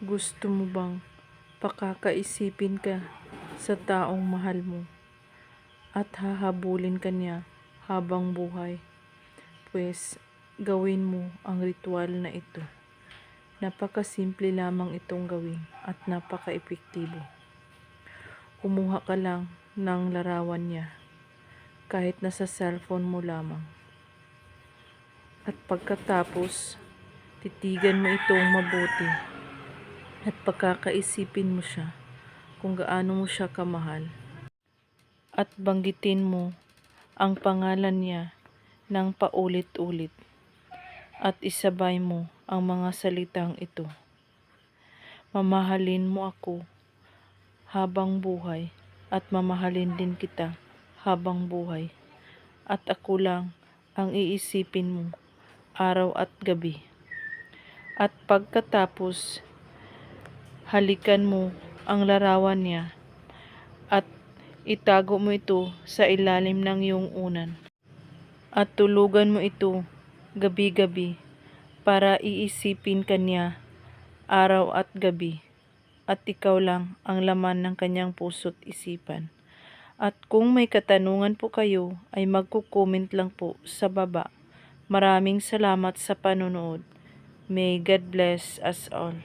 Gusto mo bang pakakaisipin ka sa taong mahal mo at hahabulin ka niya habang buhay? Pues, gawin mo ang ritual na ito. Napakasimple lamang itong gawin at napaka-epektibo. Kumuha ka lang ng larawan niya, kahit nasa cellphone mo lamang. At pagkatapos, titigan mo itong mabuti at pagkakaisipin mo siya kung gaano mo siya kamahal. At banggitin mo ang pangalan niya ng paulit-ulit at isabay mo ang mga salitang ito. Mamahalin mo ako habang buhay at mamahalin din kita habang buhay. At ako lang ang iisipin mo araw at gabi. At pagkatapos, halikan mo ang larawan niya at itago mo ito sa ilalim ng iyong unan. At tulugan mo ito gabi-gabi para iisipin ka niya araw at gabi. At ikaw lang ang laman ng kanyang puso't isipan. At kung may katanungan po kayo ay magko-comment lang po sa baba. Maraming salamat sa panonood. May God bless us all.